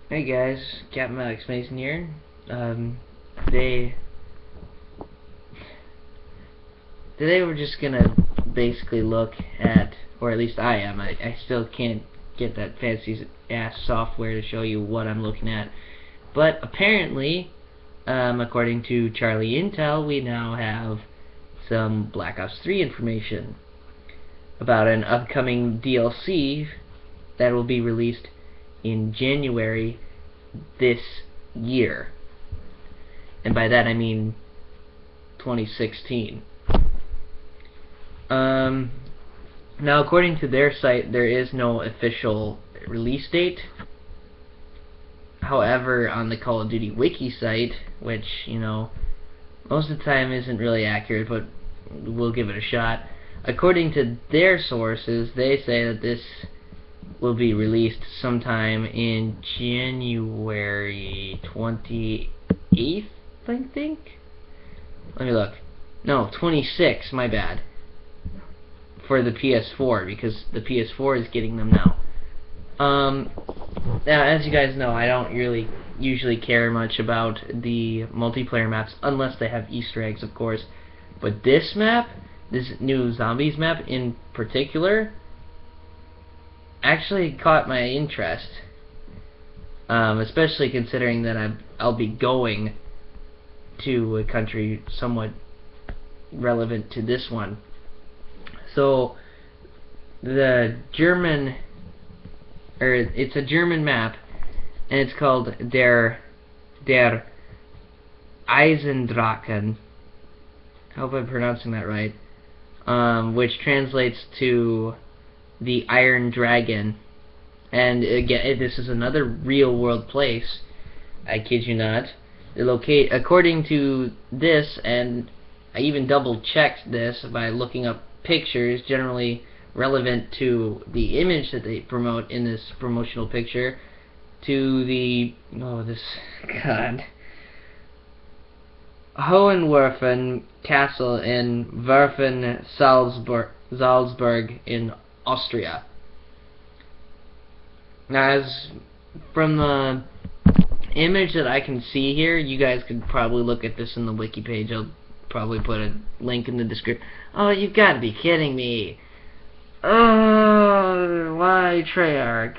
Hey guys, Captain Alex Mason here. Today, we're just gonna basically look at, or at least I am. I still can't get that fancy ass software to show you what I'm looking at. But apparently, according to Charlie Intel, we now have some Black Ops 3 information about an upcoming DLC that will be released in January this year. And by that I mean 2016. Now according to their site, there is no official release date. However, on the Call of Duty Wiki site, which, most of the time isn't really accurate, but we'll give it a shot. According to their sources, they say that this will be released sometime in January 28th, I think? Let me look. No, 26, my bad. For the PS4, because the PS4 is getting them now. Now, as you guys know, I don't really usually care much about the multiplayer maps, unless they have Easter eggs, of course. But this map, this new Zombies map in particular, actually caught my interest. Especially considering that I'll be going to a country somewhat relevant to this one. So the German, it's a German map, and it's called Der Eisendrachen. I hope I'm pronouncing that right. Which translates to the Iron Dragon. And again, this is another real-world place. I kid you not. According to this, and I even double-checked this by looking up pictures generally relevant to the image that they promote in this promotional picture, to the Hohenwerfen Castle in Werfen Salzburg in Austria. Now, as from the image that I can see here, you guys could probably look at this in the wiki page. I'll probably put a link in the description. Oh, you've got to be kidding me. Oh, why Treyarch?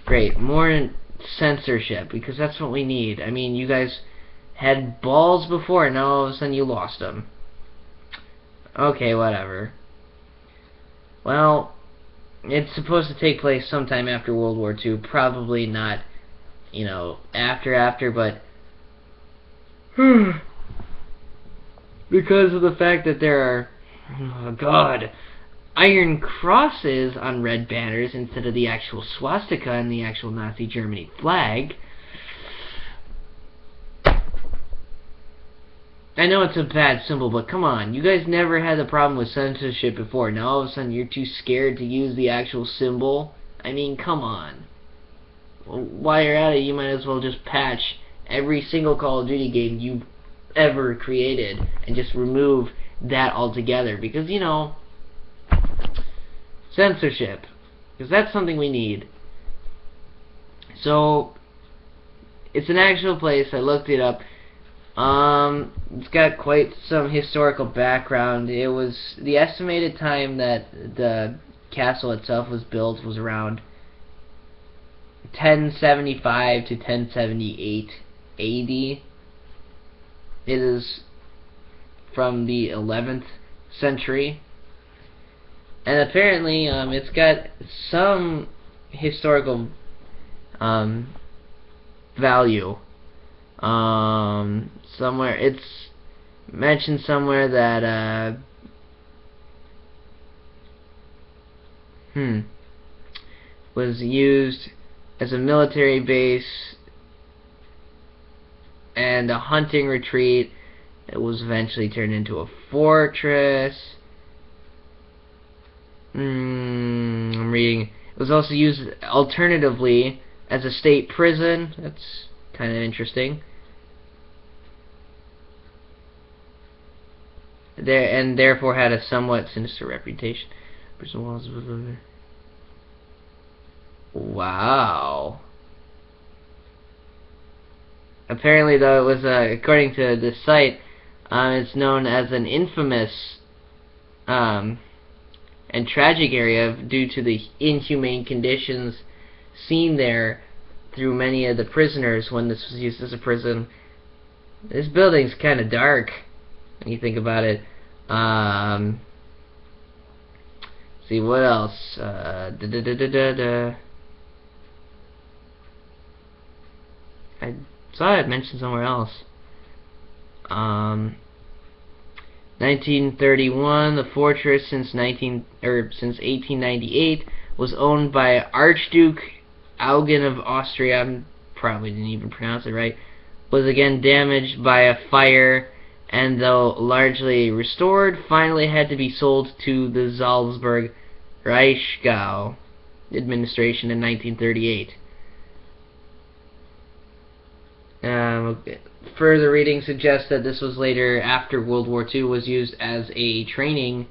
Great, more censorship, because that's what we need. I mean, you guys had balls before, and now all of a sudden you lost them. Okay, whatever. Well, it's supposed to take place sometime after World War II. Probably not, after, but because of the fact that there are, oh God, iron crosses on red banners instead of the actual swastika and the actual Nazi Germany flag. I know it's a bad symbol, but come on. You guys never had the problem with censorship before. Now all of a sudden you're too scared to use the actual symbol? I mean, come on. Well, while you're at it, you might as well just patch every single Call of Duty game you've ever created and just remove that altogether. Because, censorship. Because that's something we need. So, it's an actual place. I looked it up. It's got quite some historical background. It was the estimated time that the castle itself was built was around 1075 to 1078 AD. It is from the 11th century, and apparently it's got some historical value. Somewhere it's mentioned somewhere that was used as a military base and a hunting retreat. It was eventually turned into a fortress. I'm reading. It was also used alternatively as a state prison. That's kind of interesting. And therefore had a somewhat sinister reputation. Prison walls. Wow. Apparently, though, it was according to this site, it's known as an infamous and tragic area due to the inhumane conditions seen there through many of the prisoners when this was used as a prison. This building's kind of dark when you think about it. See what else? I saw it mentioned somewhere else. 1931, the fortress since 1898 was owned by Archduke Eugen of Austria. I probably didn't even pronounce it right. Was again damaged by a fire, and though largely restored, finally had to be sold to the Salzburg Reichsgau administration in 1938. Further reading suggests that this was later, after World War II, was used as a training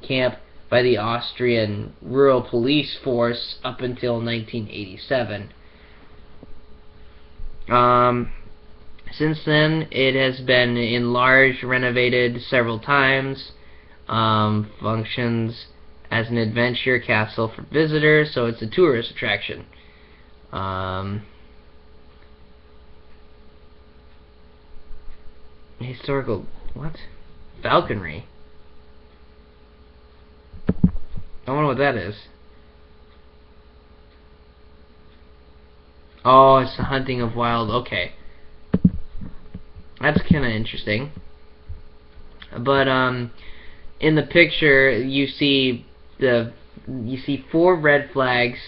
camp by the Austrian Rural Police Force up until 1987. Since then, it has been enlarged, renovated several times, functions as an adventure castle for visitors, so it's a tourist attraction. Historical, what? Falconry. I wonder what that is. Oh, it's the hunting of wild, okay. That's kind of interesting. But, in the picture, you see 4 red flags,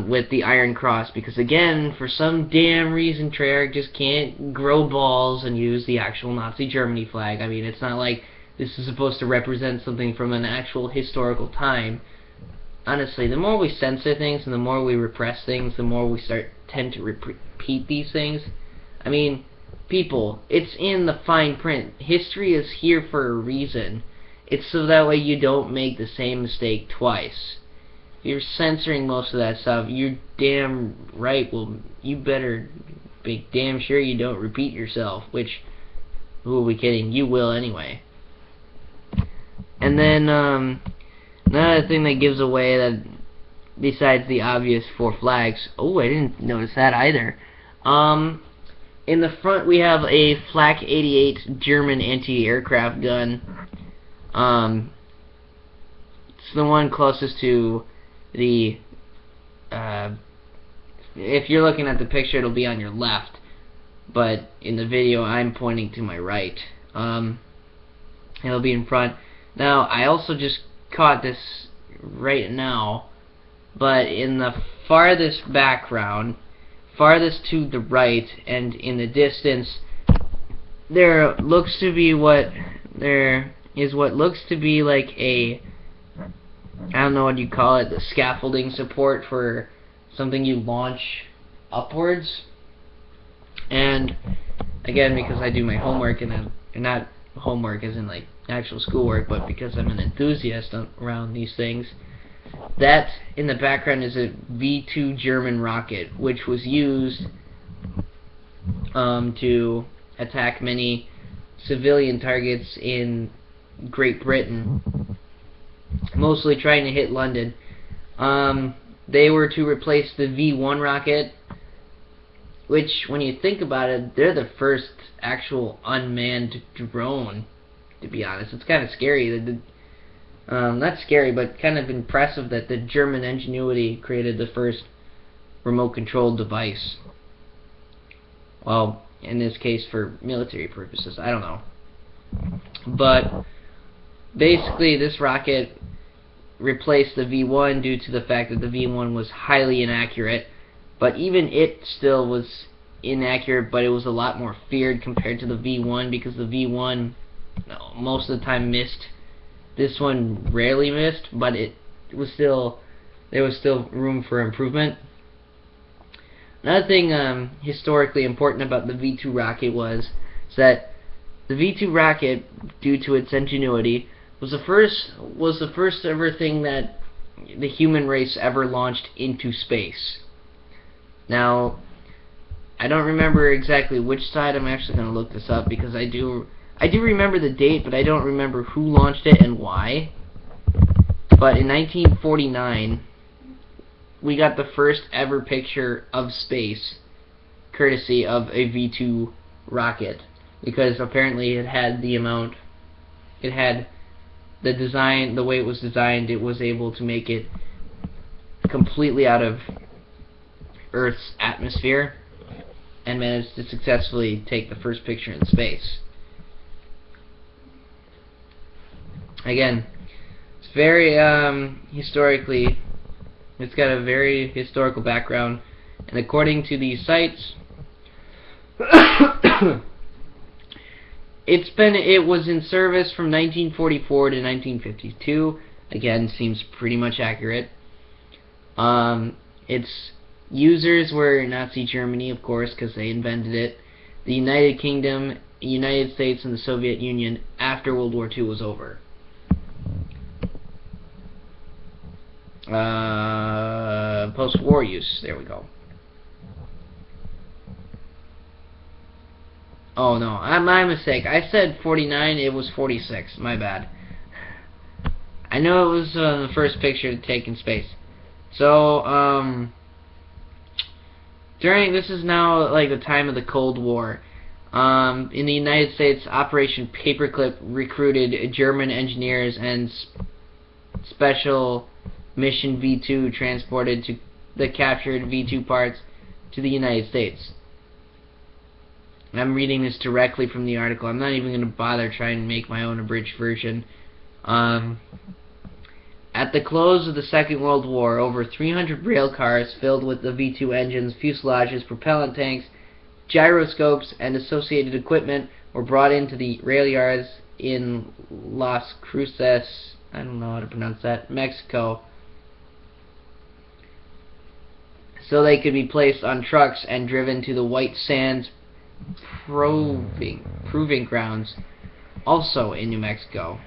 with the Iron Cross, because again, for some damn reason, Treyarch just can't grow balls and use the actual Nazi Germany flag. I mean, it's not like this is supposed to represent something from an actual historical time. Honestly, the more we censor things and the more we repress things, the more we tend to repeat these things. I mean, people, it's in the fine print. History is here for a reason. It's so that way you don't make the same mistake twice. You're censoring most of that stuff, you're damn right, well, you better be damn sure you don't repeat yourself, which, who are we kidding, you will anyway. And then, another thing that gives away that, besides the obvious 4 flags, oh, I didn't notice that either. In the front we have a Flak 88 German anti-aircraft gun. It's the one closest to the, if you're looking at the picture, it'll be on your left, but in the video I'm pointing to my right. It'll be in front. Now, I also just caught this right now, but in the farthest background, farthest to the right, and in the distance, there looks to be what looks to be like a, I don't know what you call it, the scaffolding support for something you launch upwards. And again, because I do my homework, and not homework as in like actual schoolwork, but because I'm an enthusiast around these things, that in the background is a V2 German rocket, which was used to attack many civilian targets in Great Britain, mostly trying to hit London. They were to replace the V1 rocket, which, when you think about it, they're the first actual unmanned drone, to be honest. It's kind of scary. Not scary, but kind of impressive that the German ingenuity created the first remote-controlled device. Well, in this case, for military purposes. I don't know. But basically, this rocket replaced the V1 due to the fact that the V1 was highly inaccurate. But even it still was inaccurate, but it was a lot more feared compared to the V1, because the V1 most of the time missed. This one rarely missed, but there was still room for improvement. Another thing historically important about the V2 rocket was that the V2 rocket, due to its ingenuity, was the first ever thing that the human race ever launched into space. Now, I don't remember exactly which side. I'm actually going to look this up because I do remember the date, but I don't remember who launched it and why. But in 1949, we got the first ever picture of space, courtesy of a V2 rocket, because apparently it had the design, the way it was designed, it was able to make it completely out of Earth's atmosphere and managed to successfully take the first picture in space. Again, it's very historically, it's got a very historical background, and according to these sites, it was in service from 1944 to 1952. Again, seems pretty much accurate. Its users were Nazi Germany, of course, because they invented it, the United Kingdom, United States, and the Soviet Union after World War II was over. Post-war use. There we go. Oh no, my mistake. I said 49, it was 46. My bad. I know it was the first picture to take in space. So, this is now like the time of the Cold War. In the United States, Operation Paperclip recruited German engineers and Special Mission V2 transported to the captured V2 parts to the United States. I'm reading this directly from the article. I'm not even going to bother trying to make my own abridged version. At the close of the Second World War, over 300 rail cars filled with the V2 engines, fuselages, propellant tanks, gyroscopes, and associated equipment were brought into the rail yards in Las Cruces, I don't know how to pronounce that, Mexico, so they could be placed on trucks and driven to the White Sands proving grounds, also in New Mexico.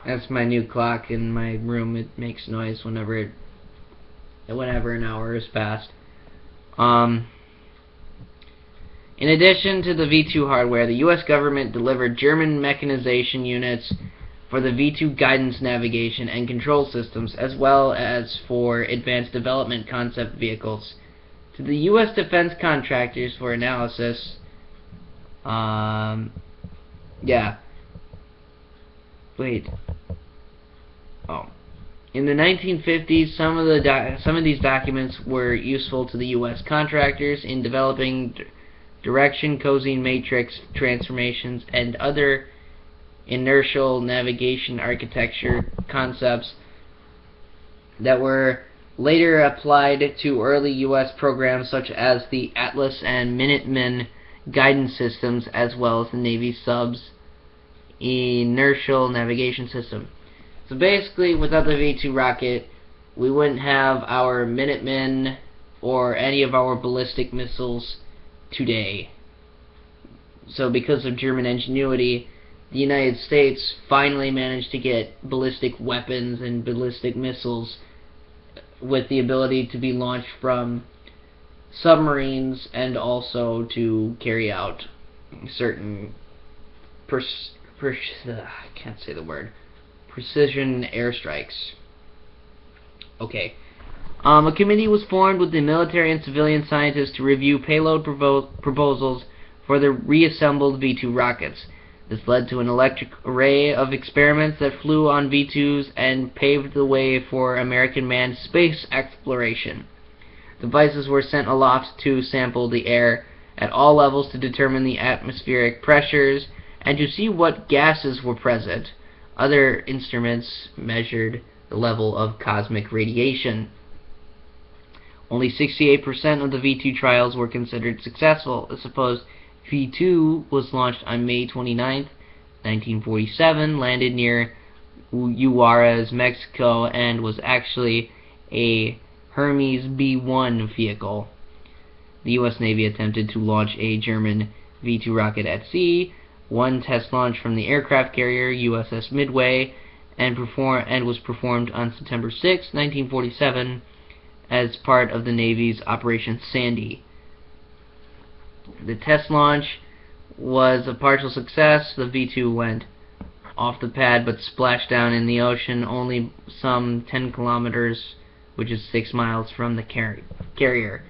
That's my new clock in my room. It makes noise whenever an hour has passed. In addition to the V2 hardware, the U.S. government delivered German mechanization units for the V2 guidance, navigation, and control systems, as well as for advanced development concept vehicles, to the U.S. defense contractors for analysis. In the 1950s, some of these documents were useful to the U.S. contractors in developing direction cosine matrix transformations and other inertial navigation architecture concepts that were later applied to early U.S. programs such as the Atlas and Minuteman guidance systems, as well as the Navy subs inertial navigation system. So basically, without the V2 rocket, we wouldn't have our Minutemen or any of our ballistic missiles today. So because of German ingenuity, the United States finally managed to get ballistic weapons and ballistic missiles with the ability to be launched from submarines and also to carry out certain I can't say the word. Precision airstrikes. Okay. A committee was formed with the military and civilian scientists to review payload proposals for the reassembled V2 rockets. This led to an electric array of experiments that flew on V2s and paved the way for American manned space exploration. Devices were sent aloft to sample the air at all levels to determine the atmospheric pressures and to see what gases were present. Other instruments measured the level of cosmic radiation. Only 68% of the V2 trials were considered successful. The supposed V2 was launched on May 29, 1947, landed near Juarez, Mexico, and was actually a Hermes B-1 vehicle. The U.S. Navy attempted to launch a German V-2 rocket at sea, one test launch from the aircraft carrier USS Midway, and was performed on September 6, 1947, as part of the Navy's Operation Sandy. The test launch was a partial success. The V-2 went off the pad but splashed down in the ocean only some 10 kilometers, which is 6 miles, from the carrier.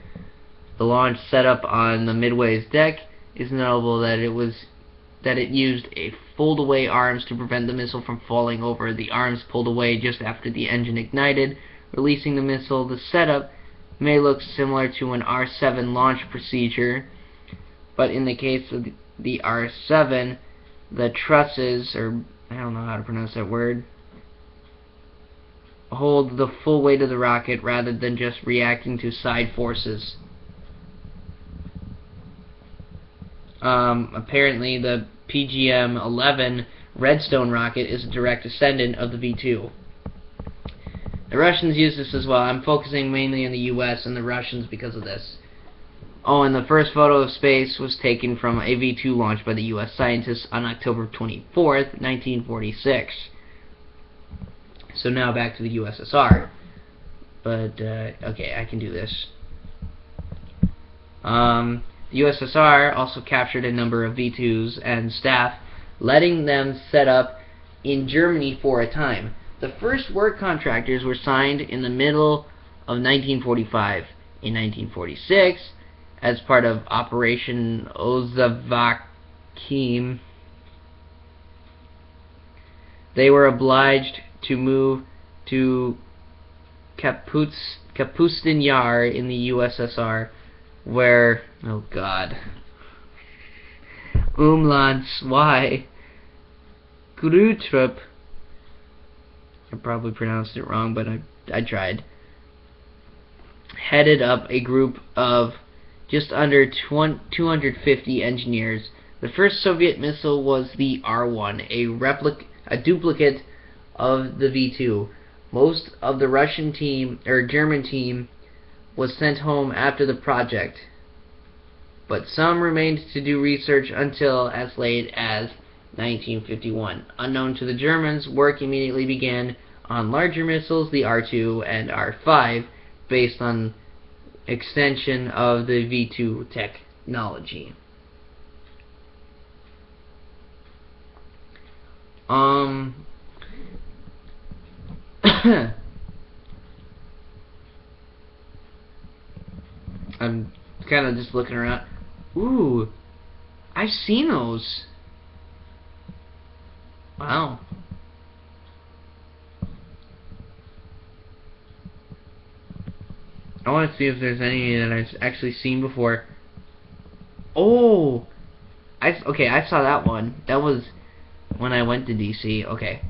The launch setup on the Midway's deck is notable that it used a fold-away arms to prevent the missile from falling over. The arms pulled away just after the engine ignited, releasing the missile. The setup may look similar to an R-7 launch procedure, but in the case of the R-7, the trusses, or I don't know how to pronounce that word, hold the full weight of the rocket rather than just reacting to side forces. Apparently the PGM-11 Redstone rocket is a direct descendant of the V-2. The Russians use this as well. I'm focusing mainly on the US and the Russians because of this. Oh, and the first photo of space was taken from a V-2 launched by the US scientists on October 24th, 1946. So now back to the USSR. But, okay, I can do this. The USSR also captured a number of V-2s and staff, letting them set up in Germany for a time. The first work contractors were signed in the middle of 1945. In 1946, as part of Operation Ozavakim, they were obliged to move to Kapustin Yar in the USSR, where, oh god, Umland Zwei Grutrup, I probably pronounced it wrong, but I tried, headed up a group of just under 250 engineers. The first Soviet missile was the R-1, a duplicate of the V-2. Most of the Russian team, or German team, was sent home after the project, but some remained to do research until as late as 1951. Unknown to the Germans, work immediately began on larger missiles, the R-2 and R-5, based on extension of the V-2 technology. I'm kind of just looking around. Ooh, I've seen those. Wow. I want to see if there's any that I've actually seen before. Oh, okay, I saw that one. That was when I went to DC. Okay.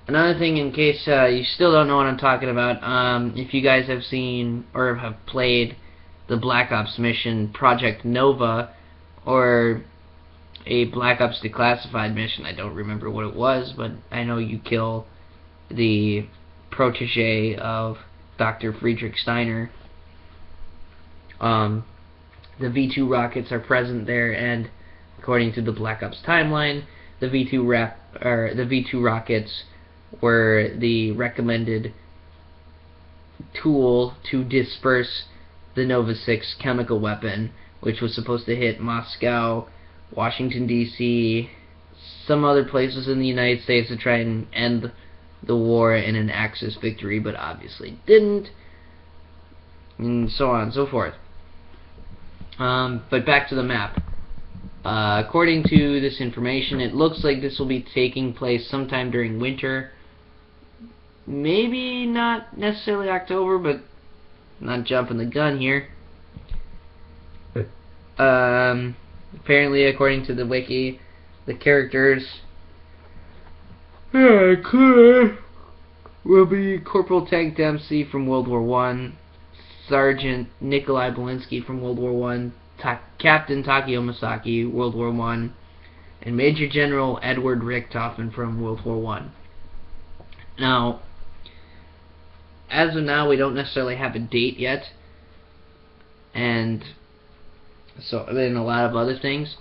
Another thing, in case you still don't know what I'm talking about, if you guys have seen or have played the Black Ops mission Project Nova, or a Black Ops Declassified mission, I don't remember what it was, but I know you kill the protege of Dr. Friedrich Steiner. The V-2 rockets are present there, and according to the Black Ops timeline, the V-2 rockets were the recommended tool to disperse the Nova 6 chemical weapon, which was supposed to hit Moscow, Washington, D.C., some other places in the United States to try and end the war in an Axis victory, but obviously didn't, and so on and so forth. But back to the map. According to this information, it looks like this will be taking place sometime during winter. Maybe not necessarily October, but not jumping the gun here. Apparently, according to the wiki, the characters will be Corporal Tank Dempsey from World War I, Sergeant Nikolai Belinsky from World War I, Captain Takeo Masaki, World War I, and Major General Edward Richtofen from World War I. Now, as of now, we don't necessarily have a date yet, and So, and a lot of other things.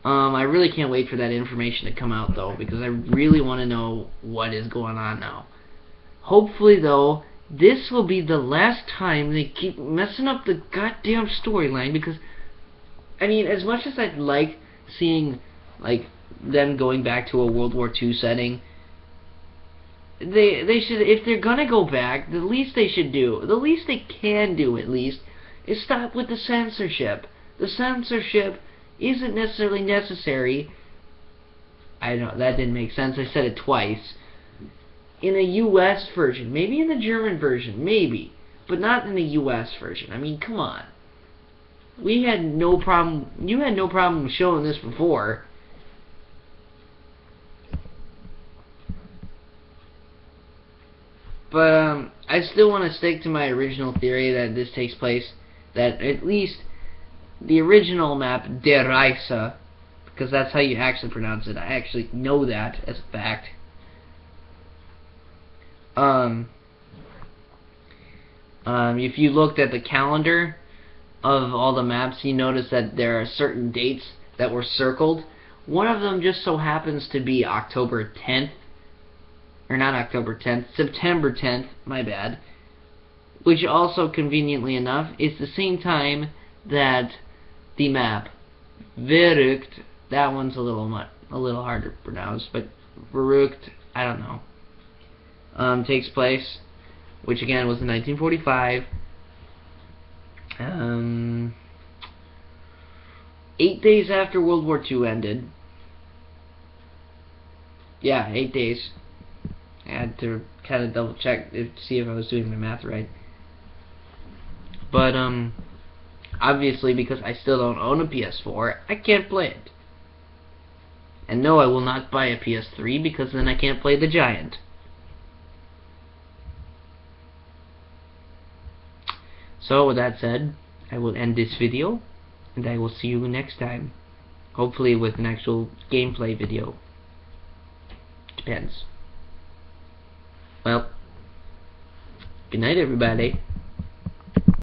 I really can't wait for that information to come out, though, because I really want to know what is going on now. Hopefully, though, this will be the last time they keep messing up the goddamn storyline, because, I mean, as much as I'd like seeing, like, them going back to a World War II setting, they should, if they're gonna go back, the least they should do, the least they can do at least, is stop with the censorship. The censorship isn't necessarily necessary. I know, that didn't make sense, I said it twice. In a US version, maybe in the German version, maybe, but not in the US version. I mean, come on. We had no problem, you had no problem showing this before. But, I still want to stick to my original theory that this takes place, that at least the original map, Der Reise, because that's how you actually pronounce it. I actually know that as a fact. If you looked at the calendar of all the maps, you notice that there are certain dates that were circled. One of them just so happens to be October 10th. Or not October 10th, September 10th, my bad. Which also, conveniently enough, is the same time that the map Verrückt, that one's a little harder to pronounce, but Verrückt, I don't know, takes place, which again was in 1945. 8 days after World War II ended. Yeah, 8 days. I had to kind of double check to see if I was doing my math right. But, obviously, because I still don't own a PS4, I can't play it. And no, I will not buy a PS3, because then I can't play the Giant. So, with that said, I will end this video, and I will see you next time. Hopefully with an actual gameplay video. Depends. Well, good night, everybody.